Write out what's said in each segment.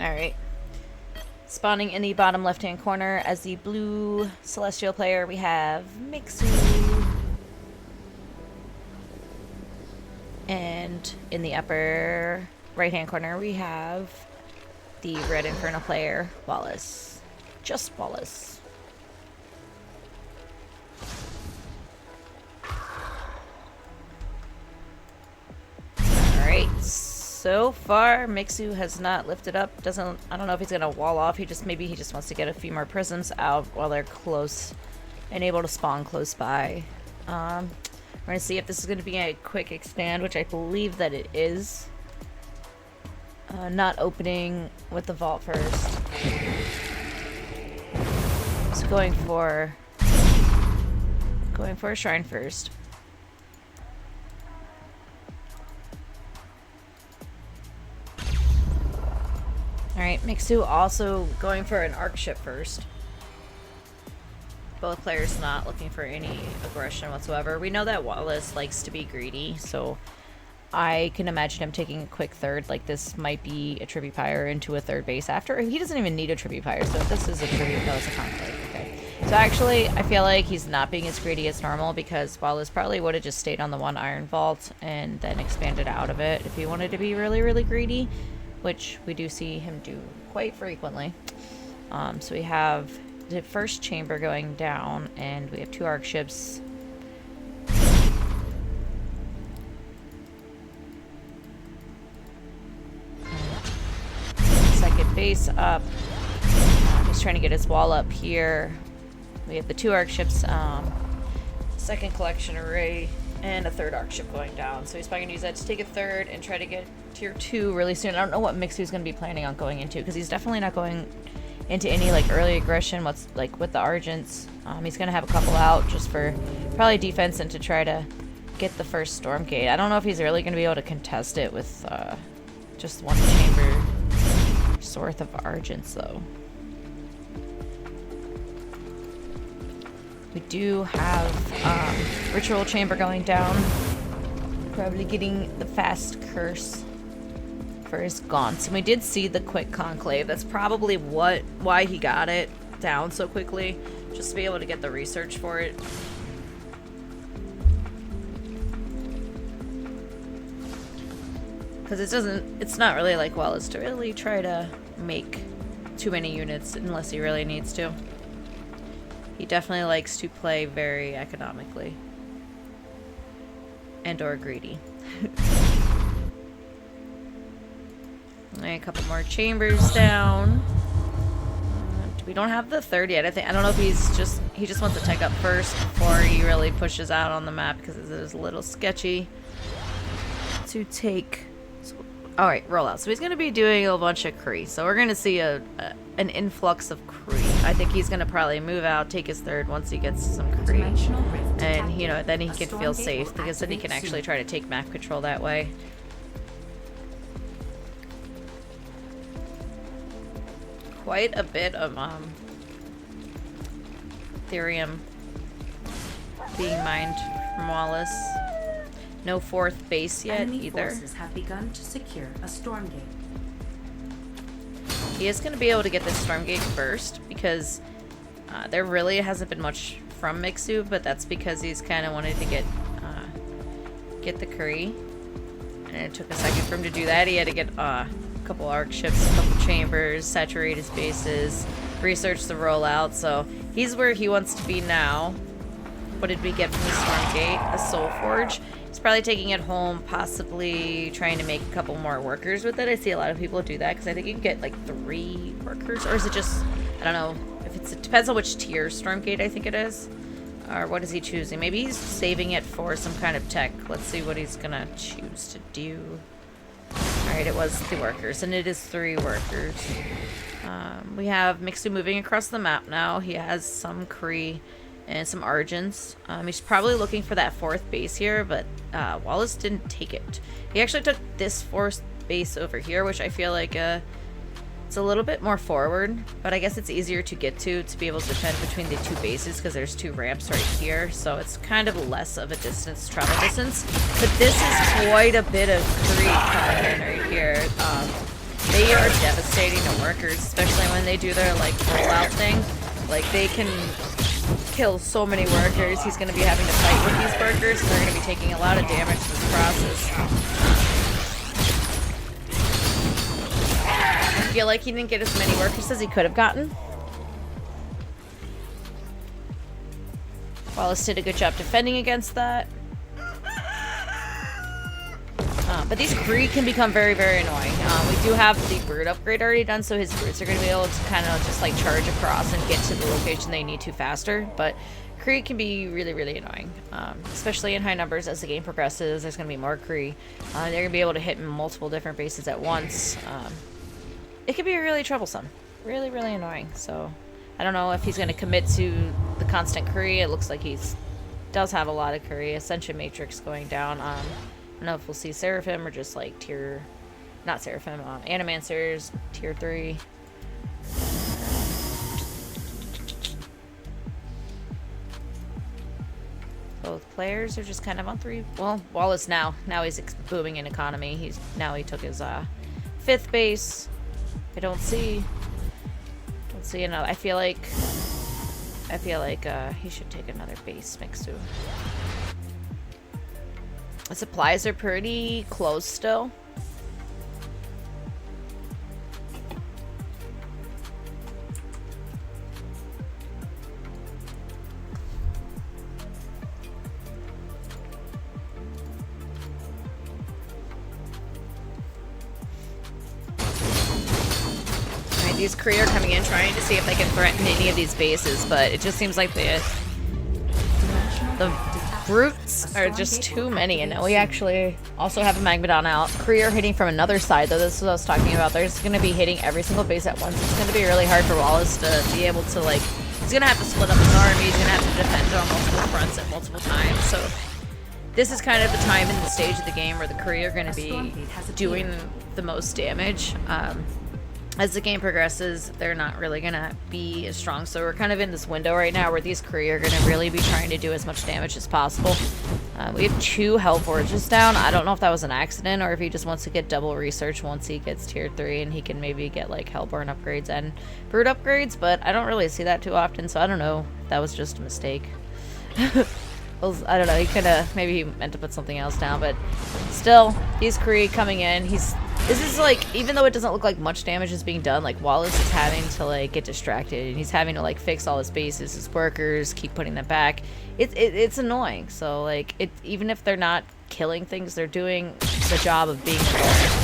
Alright. Spawning in the bottom left-hand corner as the blue Celestial player, we have Mixu. And in the upper right-hand corner, we have the red Inferno player, Wallace. Just Wallace. Alright, so far Mixu has not lifted up. I don't know if he's gonna wall off. Maybe he just wants to get a few more prisms out while they're close and able to spawn close by. We're gonna see if this is gonna be a quick expand, which I believe that it is. Not opening with the vault first. So going for a shrine first. Alright, Mixu also going for an arc ship first. Both players not looking for any aggression whatsoever. We know that Wallace likes to be greedy, so I can imagine him taking a quick third. Like, this might be a tribute pyre into a third base after. He doesn't even need a tribute pyre, so if this is a tribute, no, it's a conflict. Okay. So actually, I feel like he's not being as greedy as normal, because Wallace probably would have just stayed on the one iron vault and then expanded out of it if he wanted to be really, really greedy, which we do see him do quite frequently. So we have the first chamber going down, and we have 2 arc ships. Second base up. He's trying to get his wall up here. We have the 2 arc ships, second collection array, and a 3rd arc ship going down. So he's probably gonna use that to take a 3rd and try to get tier 2 really soon. I don't know what Mixu's gonna be planning on going into, because he's definitely not going into any like early aggression. What's like with the Argents, he's gonna have a couple out just for probably defense and to try to get the first Stormgate. I don't know if he's really gonna be able to contest it with just 1 chamber worth of Argents though. We do have Ritual Chamber going down. Probably getting the fast curse for his gaunts. And we did see the quick conclave. That's probably why he got it down so quickly. Just to be able to get the research for it. Because it's not really like Wallace to really try to make too many units unless he really needs to. He definitely likes to play very economically. And or greedy. A couple more chambers down. We don't have the 3rd yet. I don't know if he just wants to tech up first before he really pushes out on the map, because it is a little sketchy to take. Alright, rollout. So he's going to be doing a bunch of Kree. So we're going to see an influx of Kree. I think he's going to probably move out, take his 3rd once he gets some Kree. And, you know, then he can feel safe, because then he can actually try to take map control that way. Quite a bit of Therium being mined from Wallace. No 4th base yet either. Forces have begun to secure a Stormgate. He is going to be able to get this Stormgate first, because there really hasn't been much from Mixu, but that's because he's kind of wanted to get the Kree, and it took a second for him to do that. He had to get a couple arc ships, a couple chambers, saturate his bases, research the rollout. So he's where he wants to be now. What did we get from the Stormgate? A Soul Forge. He's probably taking it home, possibly trying to make a couple more workers with it. I see a lot of people do that, because I think you can get like 3 workers, or is it just, I don't know, if it depends on which tier Stormgate I think it is. Or what is he choosing? Maybe he's saving it for some kind of tech. Let's see what he's gonna choose to do. Alright, it was the workers, and it is 3 workers. We have Mixu moving across the map now. He has some Kree and some Argents. He's probably looking for that 4th base here, but Wallace didn't take it. He actually took this 4th base over here, which I feel like it's a little bit more forward, but I guess it's easier to get to be able to defend between the 2 bases, because there's 2 ramps right here, so it's kind of less of a travel distance. But this is quite a bit of Kree coming in right here. They are devastating to workers, especially when they do their like rollout thing. Like they can kill so many workers. He's going to be having to fight with these workers, and they're going to be taking a lot of damage in this process. I feel like he didn't get as many workers as he could have gotten. Wallace did a good job defending against that. But these Kree can become very, very annoying. We do have the brood upgrade already done, so his broods are going to be able to kind of just like charge across and get to the location they need to faster. But Kree can be really, really annoying, especially in high numbers as the game progresses. There's going to be more Kree. They're going to be able to hit multiple different bases at once. It can be really troublesome. Really, really annoying. So I don't know if he's going to commit to the constant Kree. It looks like does have a lot of Kree. Ascension Matrix going down. I don't know if we'll see Seraphim or just like not Seraphim, Animancers, tier 3. Both players are just kind of on 3. Well, Wallace now he's booming in economy. He took his 5th base. I don't see another. I feel like he should take another base, Mixu. The supplies are pretty close still. These Kree are coming in trying to see if they can threaten any of these bases, but it just seems like the brutes are just too many. And now we actually also have a Magmadon out. Kree are hitting from another side, though. This is what I was talking about. They're just going to be hitting every single base at once. It's going to be really hard for Wallace to be able to, like, he's going to have to split up his army. He's going to have to defend on multiple fronts at multiple times. So this is kind of the time in the stage of the game where the Kree are going to be doing the most damage. As the game progresses, they're not really going to be as strong. So we're kind of in this window right now where these Kree are going to really be trying to do as much damage as possible. We have 2 Hellforges down. I don't know if that was an accident or if he just wants to get double research once he gets tier 3 and he can maybe get like Hellborn upgrades and Brood upgrades, but I don't really see that too often, so I don't know if that was just a mistake. I don't know, maybe he meant to put something else down, but still, these Kree coming in, this is like, even though it doesn't look like much damage is being done, like Wallace is having to like get distracted, and he's having to like fix all his bases, his workers, keep putting them back. It's annoying, so like, even if they're not killing things, they're doing the job of being annoying.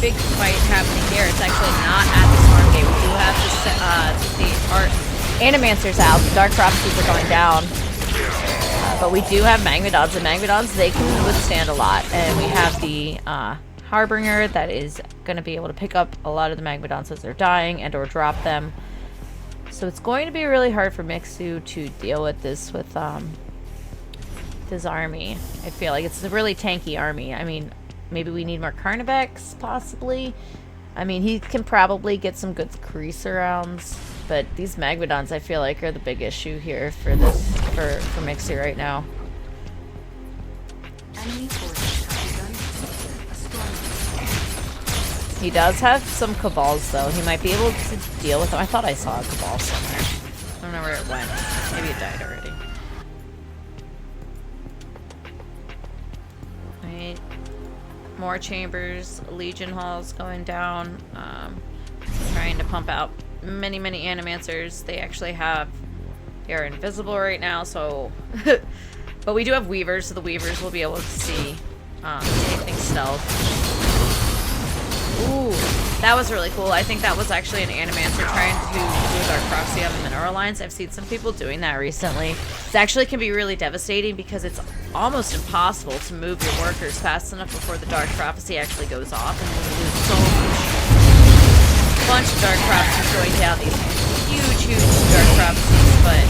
Big fight happening here. It's actually not at the Stormgate. We do have the Animancers out. The Dark Prophecies are going down. But we do have Magmadons, and Magmadons, they can withstand a lot. And we have the Harbinger that is going to be able to pick up a lot of the Magmadons as they're dying and or drop them. So it's going to be really hard for Mixu to deal with this with his army. I feel like it's a really tanky army. I mean, maybe we need more Carnivex, possibly. I mean, he can probably get some good crease rounds, but these Magmadons, I feel like, are the big issue here for Mixu right now. He does have some Cabals, though. He might be able to deal with them. I thought I saw a Cabal somewhere. I don't know where it went. Maybe it died already. Right. More chambers, Legion halls going down, trying to pump out many Animancers. They are invisible right now, so but we do have Weavers, so the Weavers will be able to see anything stealth. Ooh, that was really cool. I think that was actually an Animancer trying to do Dark Prophecy on the Mineral Lines. I've seen some people doing that recently. It actually can be really devastating because it's almost impossible to move your workers fast enough before the Dark Prophecy actually goes off, and we lose so bunch of Dark Prophecies going down, these huge Dark Prophecies, but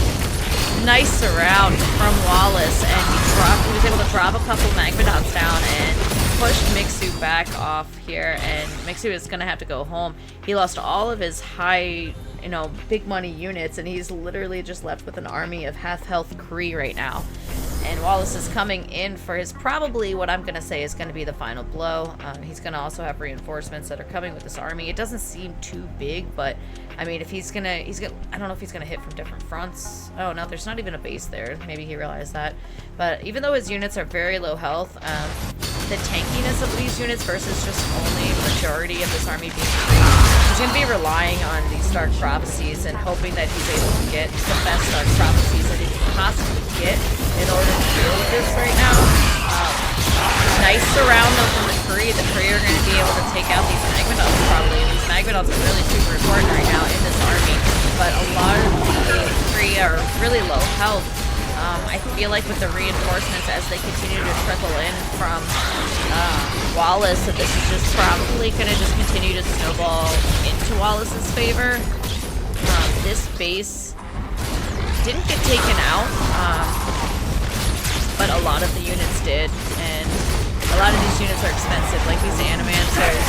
nice surround from Wallace, and he was able to drop a couple Magmadons down and pushed Mixu back off here, and Mixu is going to have to go home. He lost all of his high, big money units, and he's literally just left with an army of half-health Kree right now. And Wallace is coming in for his probably what I'm going to say is going to be the final blow. He's going to also have reinforcements that are coming with this army. It doesn't seem too big, but I mean, if he's going to, I don't know if he's going to hit from different fronts. Oh, no, there's not even a base there. Maybe he realized that. But even though his units are very low health, the tankiness of these units versus just only majority of this army being free, he's going to be relying on these Dark Prophecies and hoping that he's able to get the best Dark Prophecies that he can possibly get in order to deal with this right now. Nice surround though from the Kree. The Kree are going to be able to take out these Magmadots probably. These Magmadots are really super important right now in this army, but a lot of the Kree are really low health. I feel like with the reinforcements as they continue to trickle in from Wallace, that this is just probably going to just continue to snowball into Wallace's favor. This base didn't get taken out, but a lot of the units did, and a lot of these units are expensive, like these Animancers.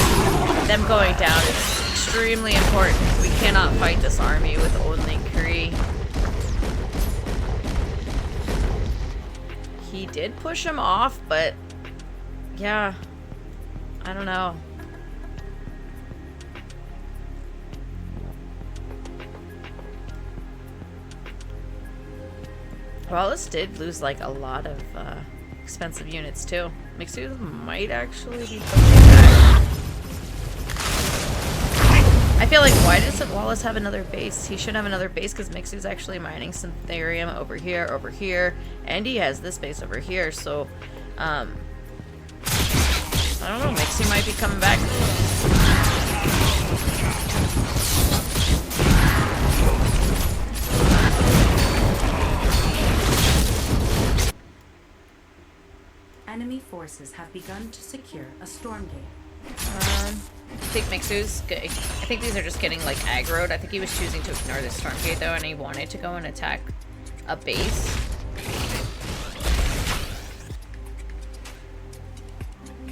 Them going down is extremely important. We cannot fight this army with only Kree. He did push him off, but yeah, I don't know. Wallace did lose like a lot of expensive units too. Mixu might actually be pushing back. I feel like, why doesn't Wallace have another base? He should have another base because Mixu's actually mining some therium over here, and he has this base over here, so I don't know, Mixu might be coming back. Enemy forces have begun to secure a Stormgate. I think Mixu's good. I think these are just getting like aggroed. I think he was choosing to ignore this Stormgate though, and he wanted to go and attack a base.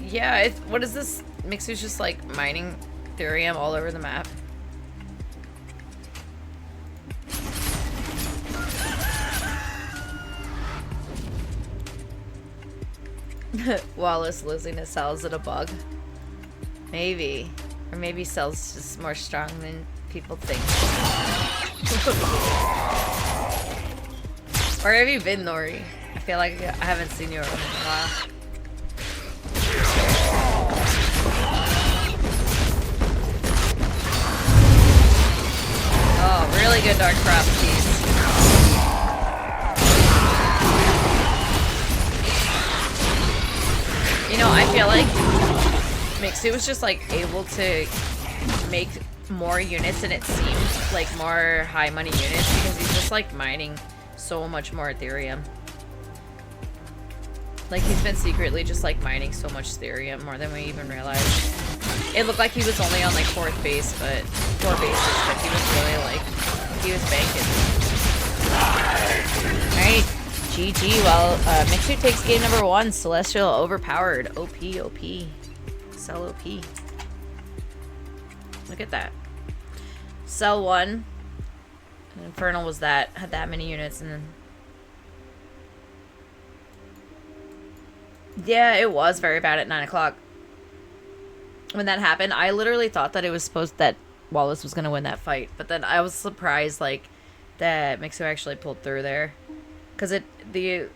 Yeah, what is this? Mixu's just like mining therium all over the map. Wallace losing his cells at a bug. Maybe. Or maybe Cell's just more strong than people think. Where have you been, Nori? I feel like I haven't seen you around in a while. Oh, really good Dark Prophecies. You know, I feel like Mixu was just like able to make more units, and it seemed like more high money units because he's just like mining so much more Ethereum. Like he's been secretly just like mining so much Ethereum, more than we even realized. It looked like he was only on like 4th base, but 4 bases, but he was really like, he was banking. Alright, GG. Well, Mixu takes game number 1. Celestial overpowered. OP. Cell OP. Look at that. Cell 1. Infernal was that. Had that many units. And then... yeah, it was very bad at 9 o'clock. When that happened, I literally thought that it was supposed that Wallace was going to win that fight. But then I was surprised, like, that Mixu actually pulled through there. Because the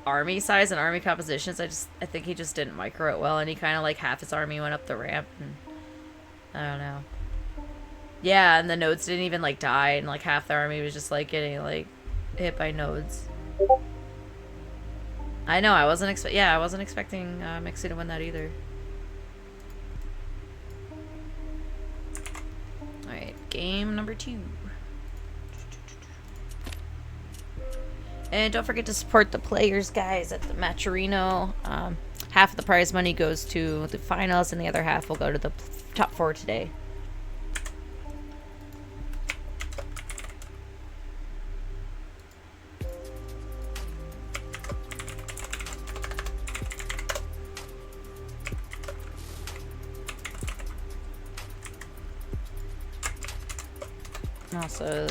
army size and army compositions, I think he just didn't micro it well, and he kind of like half his army went up the ramp, and I don't know. Yeah, and the nodes didn't even like die, and like half the army was just like getting like hit by nodes. I know, I wasn't expecting Mixu to win that either. Alright, game number 2. And don't forget to support the players, guys, at the Matcherino. Half of the prize money goes to the finals, and the other half will go to the top 4 today. Also...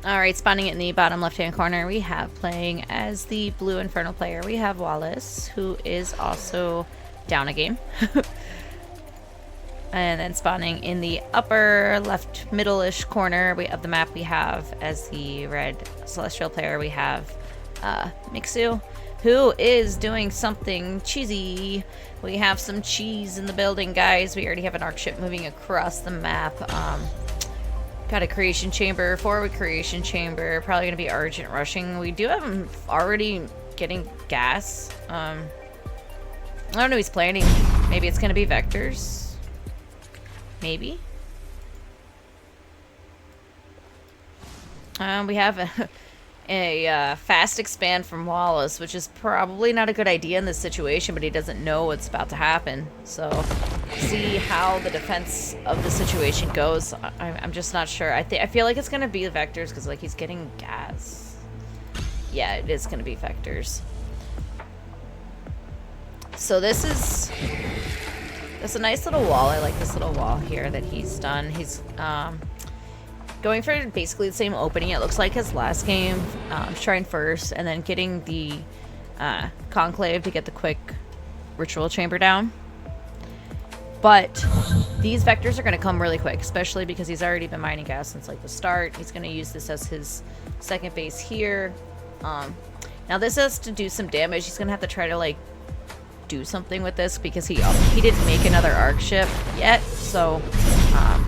Alright, spawning in the bottom left-hand corner, we have playing as the blue Infernal player. We have Wallace, who is also down a game. And then spawning in the upper left middle-ish corner of the map, we have as the red Celestial player, we have Mixu, who is doing something cheesy. We have some cheese in the building, guys. We already have an arc ship moving across the map. Got a creation chamber, forward creation chamber, probably going to be urgent rushing. We do have him already getting gas. I don't know, he's planning. Maybe it's going to be vectors. Maybe. We have a fast expand from Wallace, which is probably not a good idea in this situation, but he doesn't know what's about to happen. So, see how the defense of the situation goes. I'm just not sure. I feel like it's going to be the vectors because, like, he's getting gas. Yeah, it is going to be vectors. So that's a nice little wall. I like this little wall here that he's done. He's going for basically the same opening it looks like his last game, Shrine first, and then getting the Conclave to get the quick Ritual Chamber down. But these vectors are going to come really quick, especially because he's already been mining gas since like the start. He's going to use this as his second base here. Now this has to do some damage. He's going to have to try to like do something with this because he didn't make another arc ship yet, so I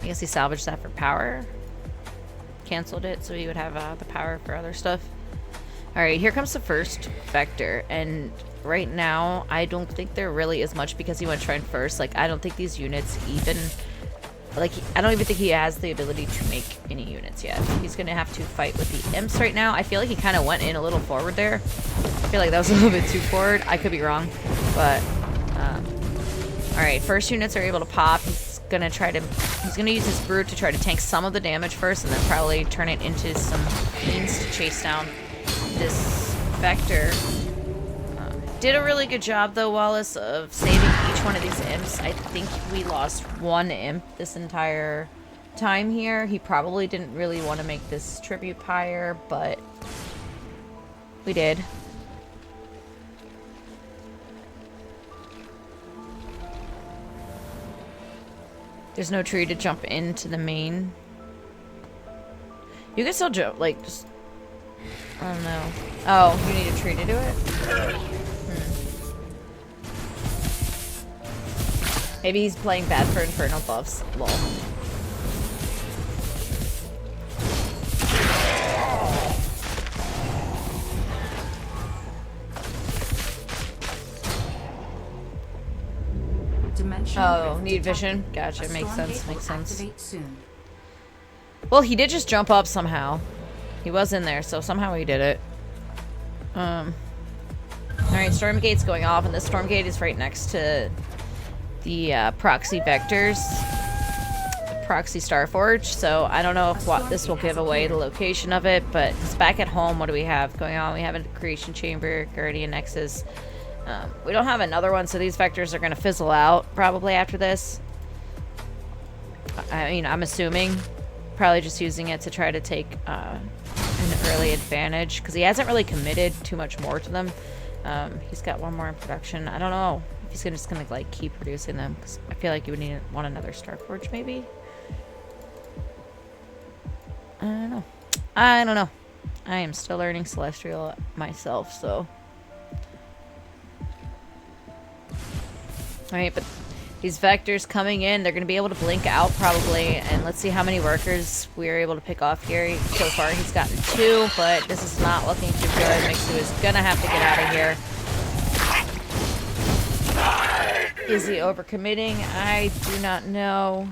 guess he salvaged that for power. Canceled it so he would have the power for other stuff. Alright, here comes the first vector, and right now I don't think there really is much because he went Shrine first. Like, I don't think these units even, like, I don't even think he has the ability to make any units yet. He's gonna have to fight with the imps right now. I feel like he kind of went in a little forward there. I feel like that was a little bit too forward. I could be wrong, but alright, first units are able to pop. He's gonna use his brute to try to tank some of the damage first, and then probably turn it into some means to chase down this vector. Did a really good job though, Wallace, of saving each one of these imps. I think we lost one imp this entire time here. He probably didn't really want to make this tribute pyre, but we did. There's no tree to jump into the main. You can still jump, like, just... I don't know. Oh, you need a tree to do it? Maybe he's playing bad for Infernal buffs. Lol. Oh, need vision? Gotcha, makes sense, makes sense. Well, he did just jump up somehow. He was in there, so somehow he did it. Alright, Stormgate's going off, and this Stormgate is right next to the proxy vectors. The proxy Starforge, so I don't know if this will give away the location of it, but it's back at home. What do we have going on? We have a creation chamber, Guardian Nexus. We don't have another one, so these vectors are going to fizzle out probably after this. I mean, I'm assuming. Probably just using it to try to take an early advantage, because he hasn't really committed too much more to them. He's got one more in production. I don't know if he's just going to like keep producing them, because I feel like you would want another Starforge maybe. I don't know. I don't know. I am still learning Celestial myself, so... Alright, but these vectors coming in, they're going to be able to blink out probably, and let's see how many workers we're able to pick off here. So far he's gotten 2, but this is not looking too good. Mixu is going to have to get out of here. Is he overcommitting? I do not know.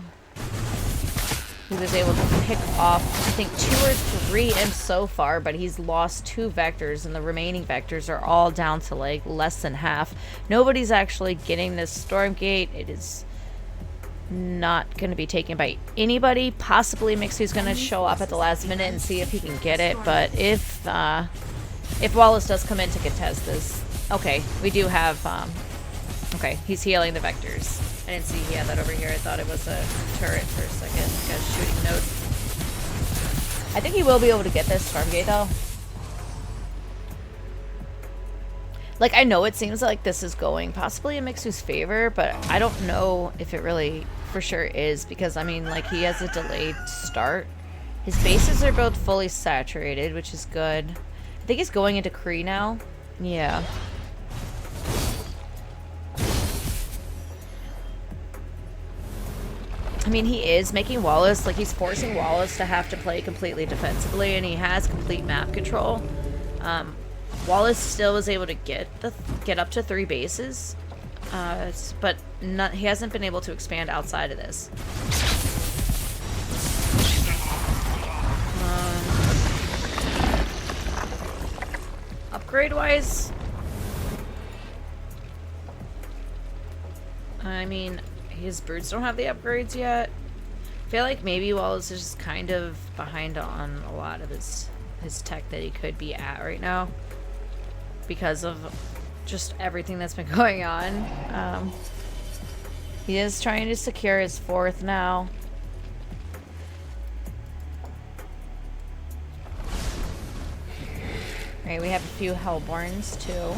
He was able to pick off, I think, 2 or 3 imps so far, but he's lost 2 vectors, and the remaining vectors are all down to, like, less than half. Nobody's actually getting this Stormgate. It is not going to be taken by anybody. Possibly Mixu's going to show up at the last minute and see if he can get it, but if Wallace does come in to contest this... Okay, we do have... okay, he's healing the vectors. I didn't see he had that over here. I thought it was a turret for a second. Got a shooting node. I think he will be able to get this Stormgate though. Like, I know it seems like this is going possibly in Mixu's favor, but I don't know if it really for sure is, because, I mean, like, he has a delayed start. His bases are both fully saturated, which is good. I think he's going into Kree now. Yeah. I mean, he is making Wallace, like, he's forcing Wallace to have to play completely defensively, and he has complete map control. Wallace still was able to get up to 3 bases, but he hasn't been able to expand outside of this. Upgrade-wise, I mean, his brutes don't have the upgrades yet. I feel like maybe Wallace is just kind of behind on a lot of his tech that he could be at right now, because of just everything that's been going on. He is trying to secure his 4th now. Alright, we have a few Hellborns too.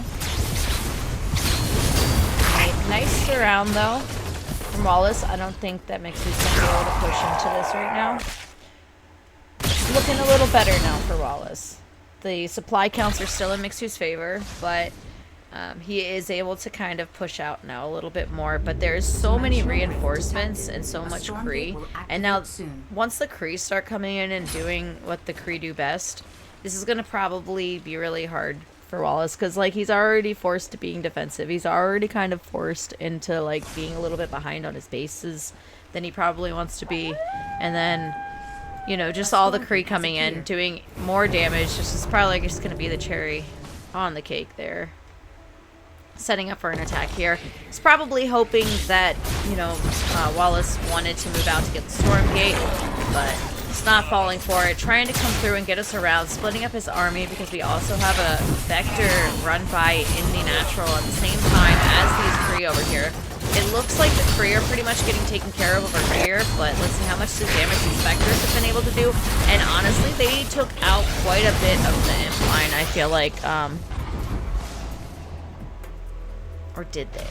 Nice surround though from Wallace. I don't think that Mixu's gonna be able to push into this right now. It's looking a little better now for Wallace. The supply counts are still in Mixu's favor, but he is able to kind of push out now a little bit more. But there's so many reinforcements and so much Kree. And now, once the Kree start coming in and doing what the Kree do best, this is going to probably be really hard for Wallace. Because, like, he's already forced to being defensive. He's already kind of forced into, like, being a little bit behind on his bases than he probably wants to be. And then, you know, just all the Kree coming in, doing more damage. This is probably just going to be the cherry on the cake there. Setting up for an attack here. He's probably hoping that, you know, Wallace wanted to move out to get the Stormgate, but he's not falling for it. Trying to come through and get us around, splitting up his army, because we also have a Vector run by in the natural at the same time as these Kree over here. It looks like the Kree are pretty much getting taken care of over here, but let's see how much damage these Vectors have been able to do. And honestly, they took out quite a bit of the imp line, I feel like. Or did they?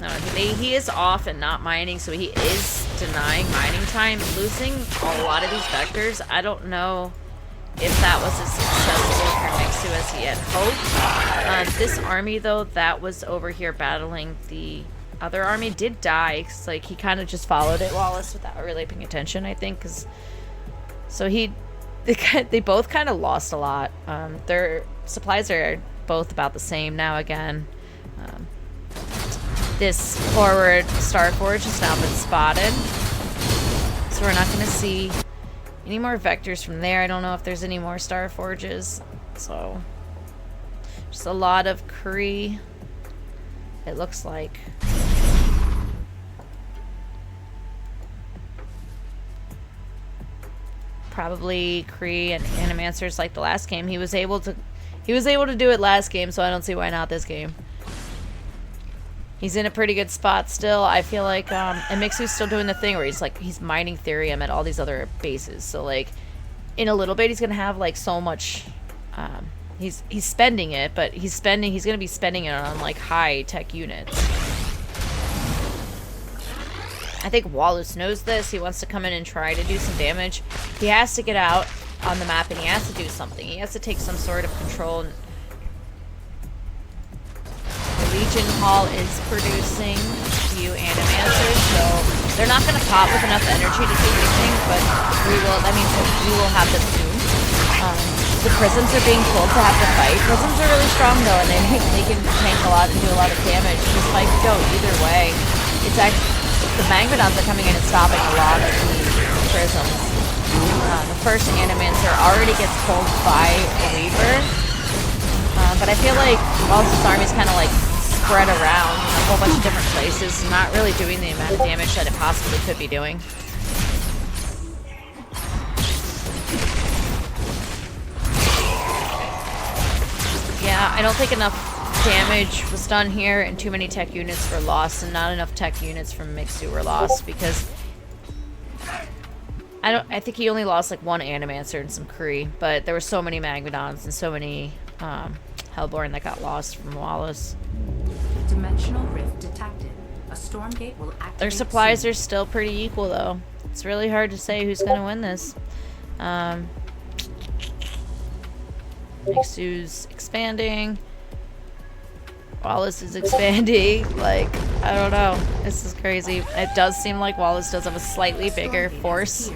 No, he is off and not mining, so he is denying mining time, losing a lot of these Vectors. I don't know if that was as successful for Mixu as he had hoped. This army, though, that was over here battling the other army, did die. Cause, like, he kind of just followed it, Wallace, without really paying attention, I think. So they both kind of lost a lot. Their supplies are both about the same now again. This forward Starforge has now been spotted, so we're not going to see any more Vectors from there. I don't know if there's any more Starforges, so just a lot of Kree, it looks like. Probably Kree and Animancers like the last game. He was able to do it last game, so I don't see why not this game. He's in a pretty good spot still. I feel like, and Mixu's still doing the thing where he's mining Therium at all these other bases. So, like, in a little bit, he's gonna have, like, so much, he's spending it, but he's gonna be spending it on, like, high-tech units. I think Wallace knows this. He wants to come in and try to do some damage. He has to get out on the map, and he has to do something. He has to take some sort of control. The Legion Hall is producing a few Animancers, so they're not going to pop with enough energy to do anything, but that means we will have them soon. The prisms are being told to have to fight. Prisms are really strong, though, and they can tank a lot and do a lot of damage. This might go either way. It's actually, the Magmadons are coming in and stopping a lot of the prisms. The first Animancer already gets pulled by a Weaver, but I feel like Wallace's army's kind of like spread around in a whole bunch of different places, not really doing the amount of damage that it possibly could be doing. Yeah, I don't think enough damage was done here, and too many tech units were lost, and not enough tech units from Mixu were lost because I think he only lost like one Animancer and some Kree, but there were so many Magmadons and so many Hellborn that got lost from Wallace. Dimensional rift detected. A Stormgate will activate. Their supplies are still pretty equal though. It's really hard to say who's gonna win this. Mixu's expanding. Wallace is expanding. Like, I don't know. This is crazy. It does seem like Wallace does have a slightly bigger force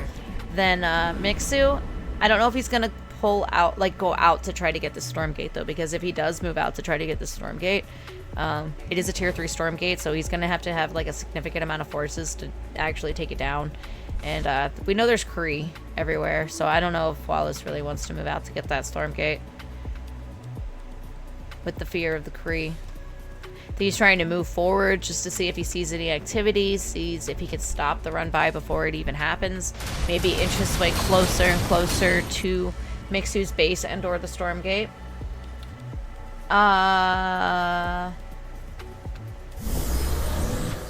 than Mixu. I don't know if he's gonna pull out, like go out to try to get the Stormgate though, because if he does move out to try to get the Stormgate, it is a tier 3 Stormgate, so he's gonna have to have like a significant amount of forces to actually take it down. And we know there's Kree everywhere, so I don't know if Wallace really wants to move out to get that Stormgate. With the fear of the Kree. He's trying to move forward just to see if he sees any activities, sees if he can stop the run by before it even happens. Maybe inch his way closer and closer to Mixu's base and or the Stormgate.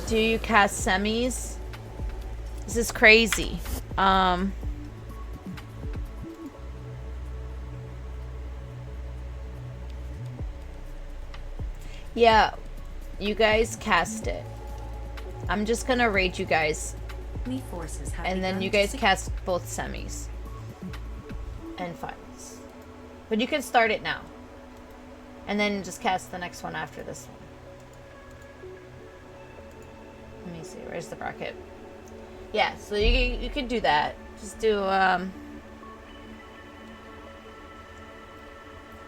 Do you cast semis? This is crazy. Yeah, you guys cast it. I'm just gonna rate you guys. And then you guys cast both semis. And finals. But you can start it now. And then just cast the next one after this one. Let me see, where's the bracket? Yeah, so you can do that. Just do, I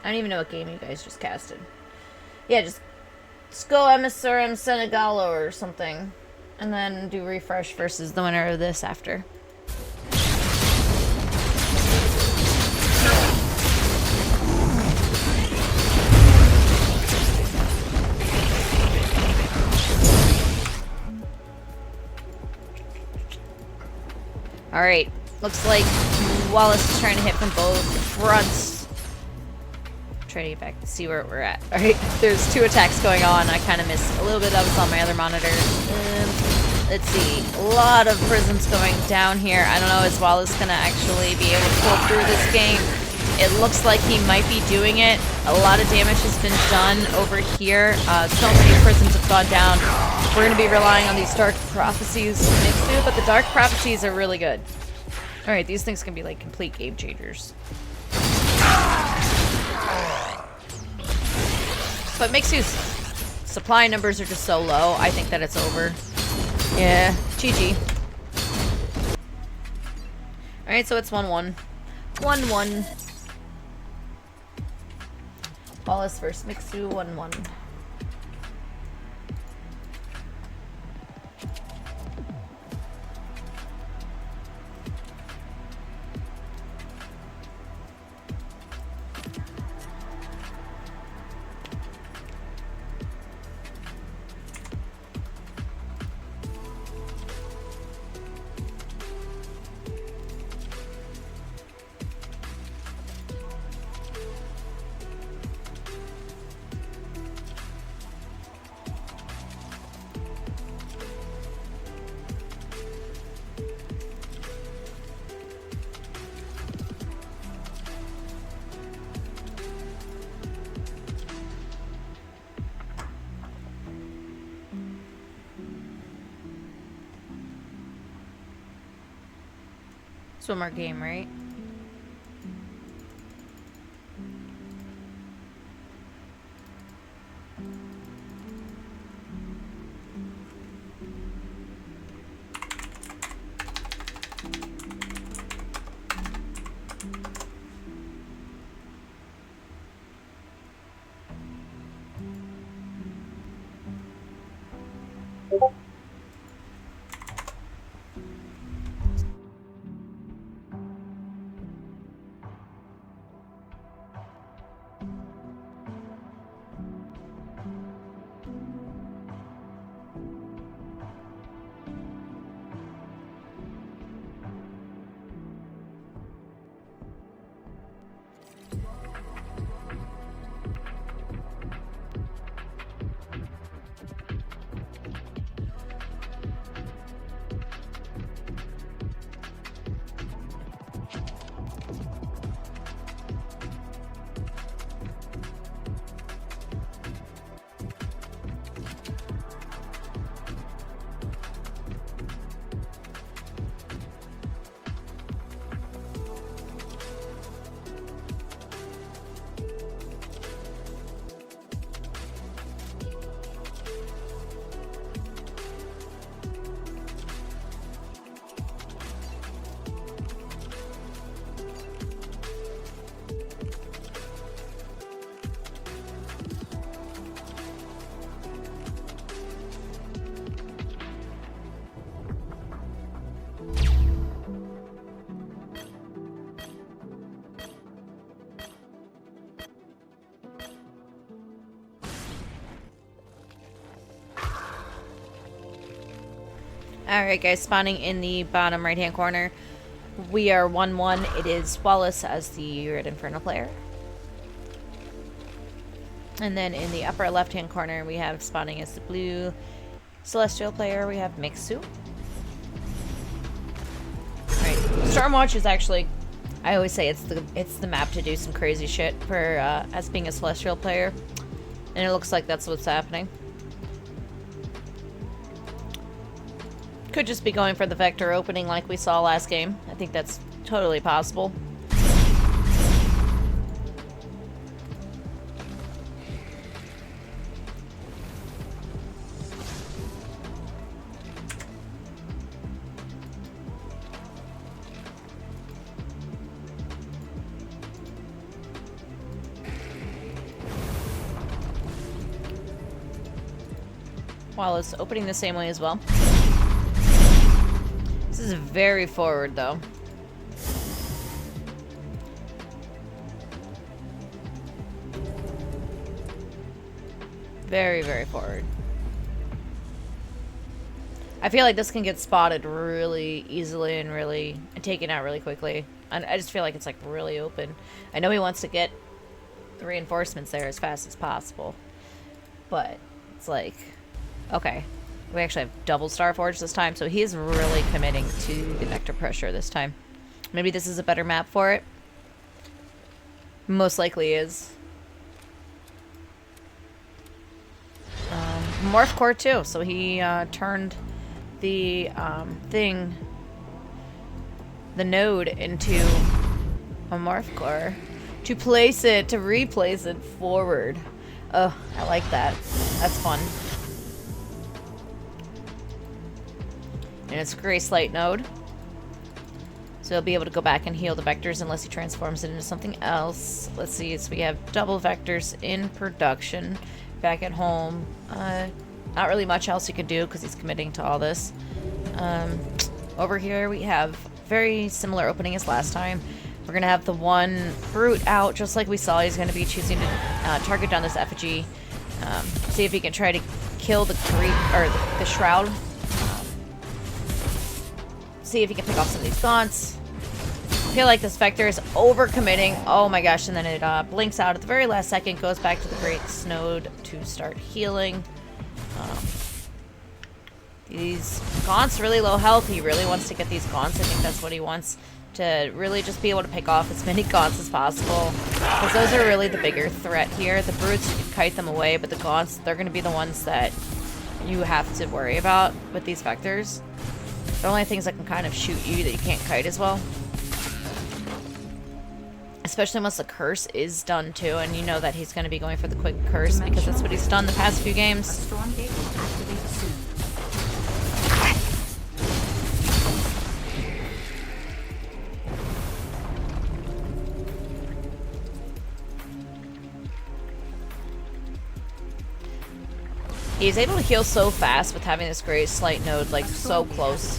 don't even know what game you guys just casted. Yeah, just go MSRM Senegalo or something. And then do refresh versus the winner of this after. Alright, looks like Wallace is trying to hit from both fronts. Try to get back to see where we're at. Alright, there's 2 attacks going on. I kind of missed a little bit that was on my other monitor. Let's see. A lot of prisms going down here. I don't know, is Wallace going to actually be able to pull through this game? It looks like he might be doing it. A lot of damage has been done over here. So many prisms have gone down. We're going to be relying on these Dark Prophecies Mixu, but the Dark Prophecies are really good. Alright, these things can be like complete game changers. But Mixu's supply numbers are just so low, I think that it's over. Yeah, GG. Alright, so it's 1-1. 1-1. Wallace versus Mixu, 1-1. One more game, right? Alright guys, spawning in the bottom right hand corner. We are 1-1. It is Wallace as the Red Inferno player. And then in the upper left hand corner we have spawning as the blue Celestial player, we have Mixu. Alright, Stormwatch is actually, I always say it's the map to do some crazy shit for as being a Celestial player. And it looks like that's what's happening. Could just be going for the vector opening like we saw last game. I think that's totally possible. Wallace opening the same way as well. This is very forward, though. Very, very forward. I feel like this can get spotted really easily and taken out really quickly. And I just feel like it's like really open. I know he wants to get the reinforcements there as fast as possible. But it's like, okay. We actually have double Starforge this time, so he is really committing to the vector pressure this time. Maybe this is a better map for it. Most likely is. Morph Core too, so he turned the the node into a Morph Core to replace it forward. Oh, I like that. That's fun. And it's a Grace Light node. So he'll be able to go back and heal the vectors unless he transforms it into something else. Let's see, so we have double vectors in production. Back at home. Not really much else he could do because he's committing to all this. Over here we have very similar opening as last time. We're going to have the one brute out just like we saw. He's going to be choosing to target down this effigy. See if he can try to kill the the shroud. See if he can pick off some of these gaunts. I feel like this vector is overcommitting. Oh my gosh, and then it blinks out at the very last second, goes back to the Grace node to start healing. These gaunts really low health. He really wants to get these gaunts. I think that's what he wants, to really just be able to pick off as many gaunts as possible. Because those are really the bigger threat here. The brutes, you can kite them away, but the gaunts, they're going to be the ones that you have to worry about with these vectors. The only things that can kind of shoot you that you can't kite as well. Especially once the curse is done too, and you know that he's going to be going for the quick curse because that's what he's done the past few games. Stormgate will activate soon. He's able to heal so fast with having this Grace Light node like so close.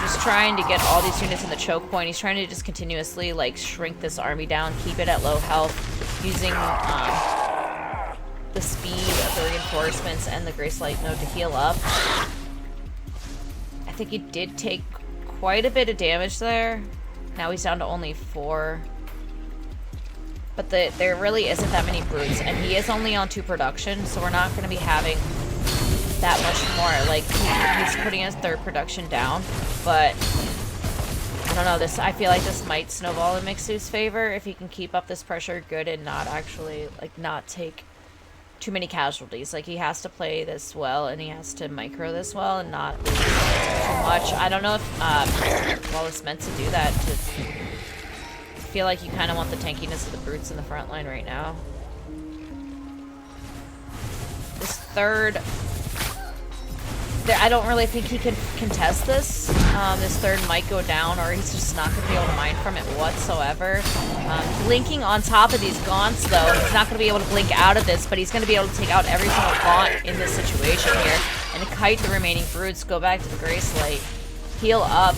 Just trying to get all these units in the choke point. He's trying to just continuously like shrink this army down, keep it at low health, using the speed of the reinforcements and the Grace Light node to heal up. I think he did take quite a bit of damage there. Now he's down to only 4. But there really isn't that many brutes, and he is only on 2 production, so we're not going to be having that much more. Like, he's putting his 3rd production down, but I don't know, I feel like this might snowball in Mixu's favor if he can keep up this pressure good and not actually, like, not take too many casualties. Like, he has to play this well, and he has to micro this well and not lose too much. I don't know if Wallace meant to do that to... I feel like you kind of want the tankiness of the brutes in the front line right now. This 3rd... I don't really think he can contest this. This 3rd might go down, or he's just not going to be able to mine from it whatsoever. Blinking on top of these gaunts, though, he's not going to be able to blink out of this, but he's going to be able to take out every single gaunt in this situation here. And kite the remaining brutes, go back to the Grace Light, heal up.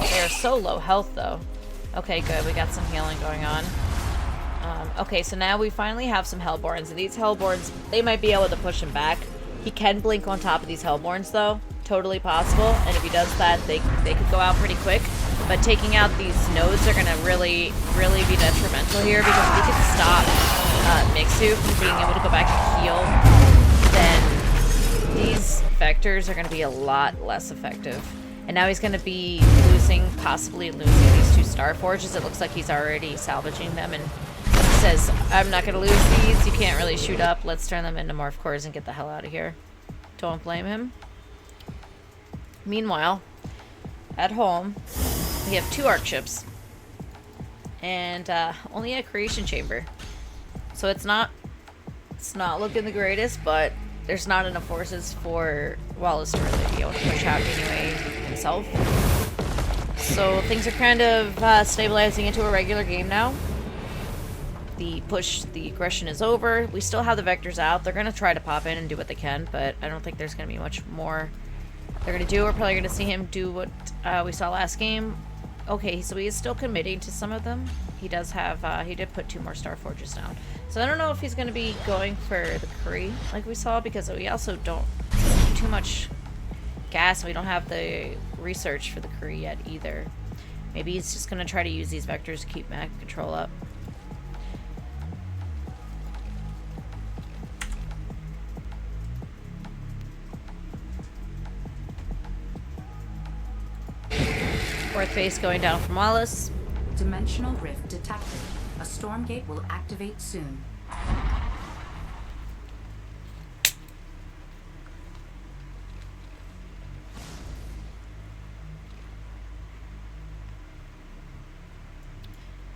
They are so low health, though. Okay, good. We got some healing going on. Okay, so now we finally have some Hellborns, and these Hellborns, they might be able to push him back. He can blink on top of these Hellborns, though. Totally possible, and if he does that, they could go out pretty quick. But taking out these nodes are going to really be detrimental here, because if we can stop Mixu from being able to go back and heal, then these vectors are going to be a lot less effective. And now he's going to be possibly losing these 2 Star Forges. It looks like he's already salvaging them, and he says, I'm not going to lose these. You can't really shoot up. Let's turn them into Morph Cores and get the hell out of here. Don't blame him. Meanwhile, at home, we have 2 Arc Ships. And only a Creation Chamber. So it's not looking the greatest, but there's not enough forces for Wallace to really be able to push out anyway himself. So things are kind of stabilizing into a regular game now. The aggression is over. We still have the vectors out. They're going to try to pop in and do what they can, but I don't think there's going to be much more they're going to do. We're probably going to see him do what we saw last game. Okay, so he is still committing to some of them. He does have, he did put 2 more Star Forges down. So I don't know if he's going to be going for the Curry like we saw, because we also don't too much gas. We don't have the research for the Curry yet either. Maybe he's just going to try to use these vectors to keep mag control up. Fourth base going down from Wallace. Dimensional rift detected. A Stormgate will activate soon.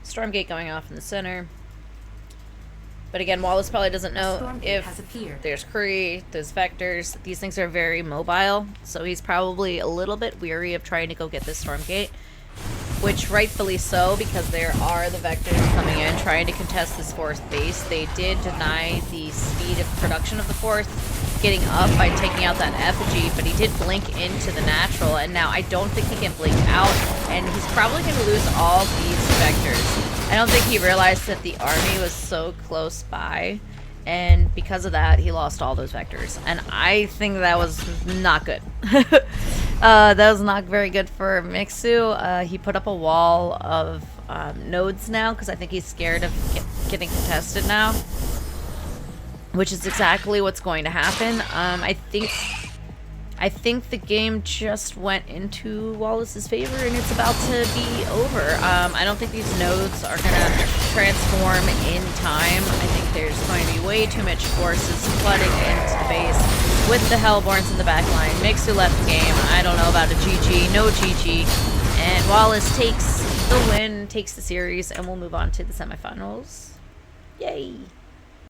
Stormgate going off in the center. But again, Wallace probably doesn't know if there's Curry, there's vectors. These things are very mobile, so he's probably a little bit weary of trying to go get this Stormgate. Which rightfully so, because there are the vectors coming in trying to contest this 4th base. They did deny the speed of production of the 4th getting up by taking out that effigy, but he did blink into the natural, and now I don't think he can blink out, and he's probably going to lose all these vectors. I don't think he realized that the army was so close by, and because of that, he lost all those vectors. And I think that was not good. That was not very good for Mixu. He put up a wall of nodes now, because I think he's scared of getting contested now. Which is exactly what's going to happen. I think the game just went into Wallace's favor, and it's about to be over. I don't think these nodes are going to transform in time. I think there's going to be way too much forces flooding into the base with the Hellborns in the back line. Mixu left the game. I don't know about a GG. No GG. And Wallace takes the win, takes the series, and we'll move on to the semifinals. Yay!